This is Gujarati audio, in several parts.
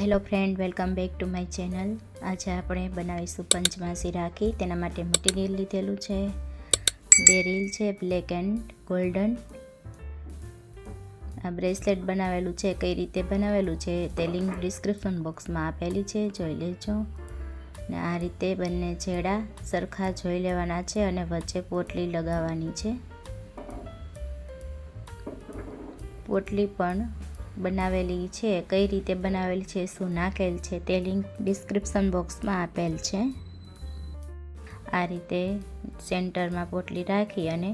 Hello friend, welcome back to my channel. આજે આપણે બનાવીશું પંચમાસી રાખી. તેના માટે મટીરિયલ લીધેલું છે, 2 રીલ છે બ્લેક એન્ડ ગોલ્ડન. આ બ્રેસલેટ બનાવેલું છે. કઈ રીતે બનાવેલું છે તે લિંક ડિસ્ક્રિપ્શન બોક્સમાં આપેલી છે, જોઈ લેજો. ને આ રીતે બંને છેડા સરખા જોઈ લેવાના છે અને વચ્ચે પોટલી લગાવવાની છે. પોટલી પણ બનાવેલી છે. કઈ રીતે બનાવેલી છે, શું નાખેલ છે તે લિંક ડિસ્ક્રિપ્શન બોક્સમાં આપેલ છે. આ રીતે સેન્ટરમાં પોટલી રાખી અને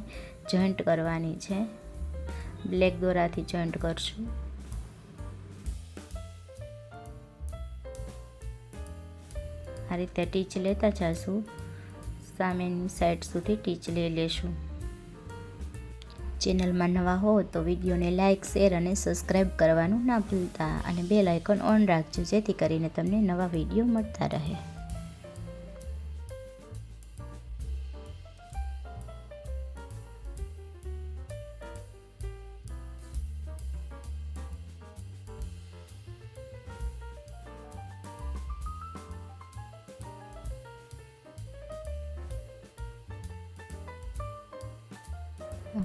જોઈન્ટ કરવાની છે. બ્લેક દોરાથી જોઈન્ટ કરશું. આ રીતે ટીચ લેતા જશું. સામેની સાઈડ સુધી ટીચ લઈ લેશું. ચેનલમાં નવા હો તો વિડીયોને લાઇક, શેર અને સબસ્ક્રાઈબ કરવાનું ના ભૂલતા અને બેલ આઇકોન ઓન રાખજો, જેથી કરીને તમને નવા વિડીયો મળતા રહે.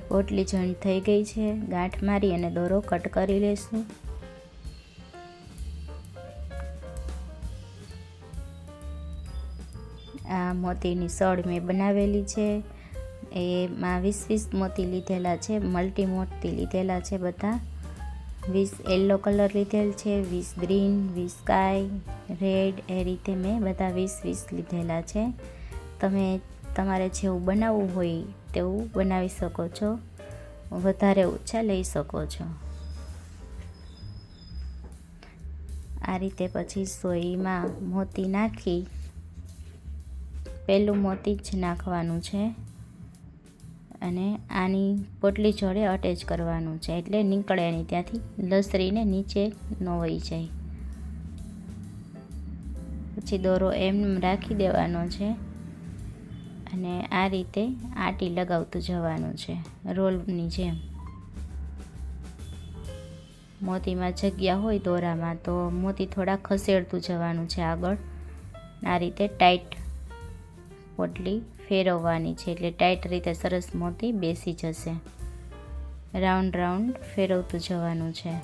પોટલી જોઈન્ટ થઈ ગઈ છે. ગાંઠ મારી અને દોરો કટ કરી લેશું. આ મોતીની સળ મેં બનાવેલી છે. એમાં 20 મોતી લીધેલા છે. મલ્ટી મોતી લીધેલા છે. બધા 20 યલો કલર લીધેલ છે, 20 ગ્રીન, 20 સ્કાય રેડ. એ રીતે મેં બધા 20 લીધેલા છે. તમે તમારે જેવું બનાવવું હોય તેવું બનાવી શકો છો. વધારે ઓછા લઈ શકો છો. આ રીતે પછી સોયમાં મોતી નાખી, પહેલું મોતી જ નાખવાનું છે અને આની પોટલી જોડે અટેચ કરવાનું છે, એટલે નીકળે નહીં, ત્યાંથી લસરીને નીચે ન વહી જાય. પછી દોરો એમ રાખી દેવાનો છે અને આ રીતે આટી લગાવતું જવાનું છે, રોલની જેમ. મોતીમાં જગ્યા હોય દોરામાં તો મોતી થોડા ખસેડતું જવાનું છે આગળ. આ રીતે ટાઈટ પોટલી ફેરવવાની છે, એટલે ટાઈટ રીતે સરસ મોતી બેસી જશે. રાઉન્ડ રાઉન્ડ ફેરવતું જવાનું છે.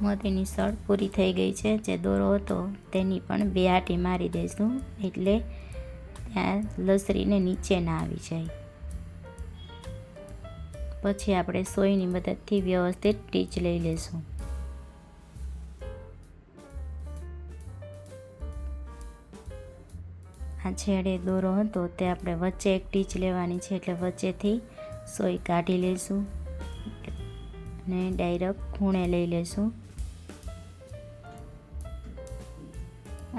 મોતીની સળ પૂરી થઈ ગઈ છે. જે દોરો હતો તેની પણ 2 આંટી મારી દઈશું, એટલે ત્યાં લસરીને નીચે ના આવી જાય. પછી આપણે સોયની મદદથી વ્યવસ્થિત ટીચ લઈ લેશું. આ છેડે દોરો હતો તે આપણે વચ્ચે એક ટીચ લેવાની છે, એટલે વચ્ચેથી સોય કાઢી લઈશું અને ડાયરેક્ટ ખૂણે લઈ લેશું.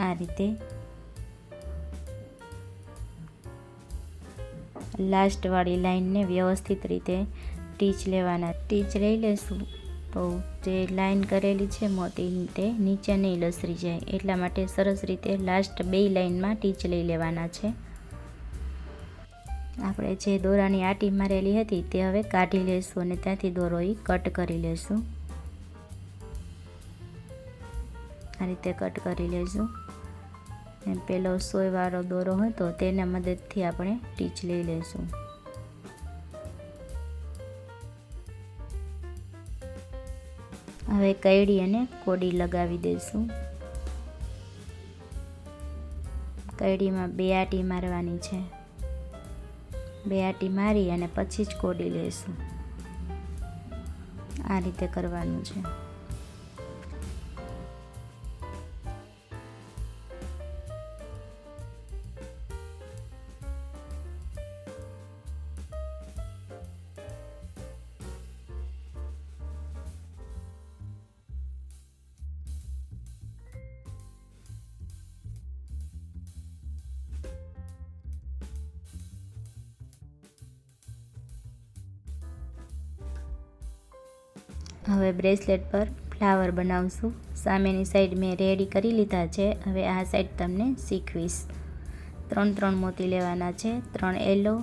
આ રીતે લાસ્ટ વાળી લાઈનને વ્યવસ્થિત રીતે ટીચ લેવાના. ટીચ લઈ લેશું તો જે લાઈન કરેલી છે મોતીની તે નીચે નહીં લસરી જાય, એટલા માટે સરસ રીતે લાસ્ટ 2 લાઈનમાં ટીચ લઈ લેવાના છે. આપણે જે દોરાની આંટી મારેલી હતી તે હવે કાઢી લેશું અને ત્યાંથી દોરો કટ કરી લેશું. આ રીતે કટ કરી લેશું. પેલો સોયવાળો દોરો હતો તેના મદદથી આપણે ટીચ લઈ લેશું. હવે કઈડી અને કોડી લગાવી દઈશું. કઈડીમાં 2 આંટી મારવાની છે. 2 આંટી મારી અને પછી જ કોડી લઈશું. આ રીતે કરવાનું છે. હવે બ્રેસલેટ પર ફ્લાવર બનાવશું. સામેની સાઈડ મેં રેડી કરી લીધા છે. હવે આ સાઈડ તમને શીખવીશ. 3 મોતી લેવાના છે. 3 યલો,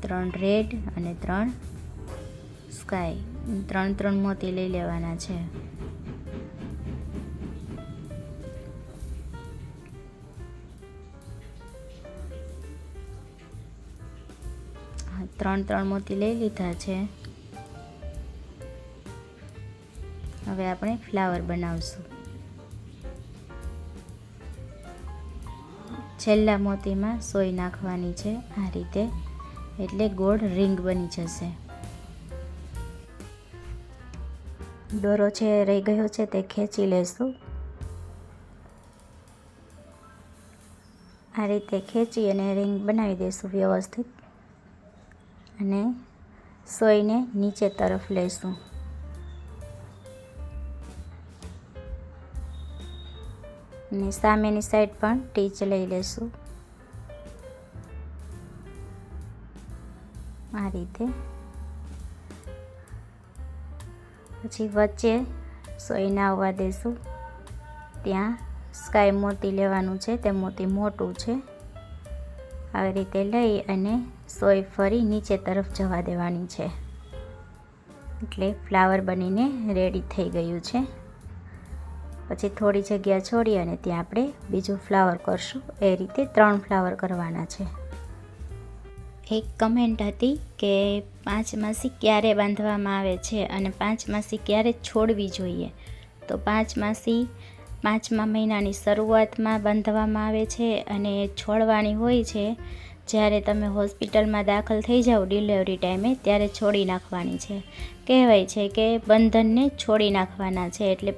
3 રેડ અને 3 સ્કાય. 3 મોતી લઈ લેવાના છે. ત્રણ મોતી લઈ લીધા છે. હવે આપણે ફ્લાવર બનાવશું. છેલ્લા મોતીમાં સોય નાખવાની છે આ રીતે, એટલે ગોળ રિંગ બની જશે. દોરો છે રહી ગયો છે તે ખેંચી લેશું. આ રીતે ખેંચી અને રિંગ બનાવી દઈશું વ્યવસ્થિત, અને સોયને નીચે તરફ લેશું. અને સામેની સાઈડ પણ ટીચ લઈ લેશું આ રીતે. પછી વચ્ચે સોય ના આવવા દેશું. ત્યાં સ્કાય મોતી લેવાનું છે, તે મોતી મોટું છે. આવી રીતે લઈ અને સોય ફરી નીચે તરફ જવા દેવાની છે, એટલે ફ્લાવર બનીને રેડી થઈ ગયું છે. પછી થોડી જગ્યા છોડી અને ત્યાં આપણે બીજું ફ્લાવર કરશું. એ રીતે 3 ફ્લાવર કરવાના છે. એક કમેન્ટ હતી કે 5 માસી ક્યારે બાંધવામાં આવે છે અને 5 માસી ક્યારે છોડવી જોઈએ. તો 5 માસી 5મા મહિનાની શરૂઆતમાં બાંધવામાં આવે છે, અને છોડવાની હોય છે જ્યારે તમે હોસ્પિટલમાં દાખલ થઈ જાઓ ડિલિવરી ટાઈમે, ત્યારે છોડી નાખવાની છે. કહેવાય છે કે બંધનને છોડી નાખવાના છે, એટલે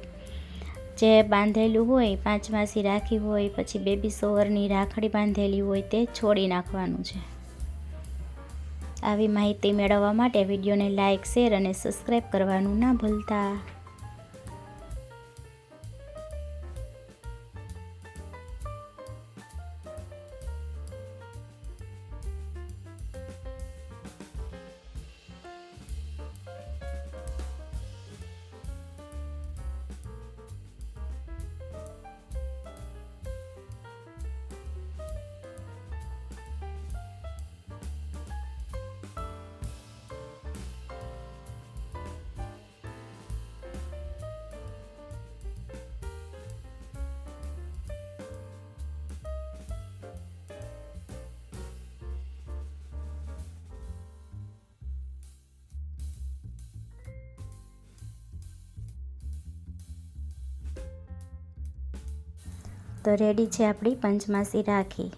જે બાંધેલું હોય 5 માસી રાખી હોય, પછી બેબી શોવરની રાખડી બાંધેલી હોય તે છોડી નાખવાનું છે. આવી માહિતી મેળવવા માટે વિડીયોને લાઇક, શેર અને સબસ્ક્રાઈબ કરવાનું ના ભૂલતા. તો રેડી છે આપણી પંચમાસી રાખી.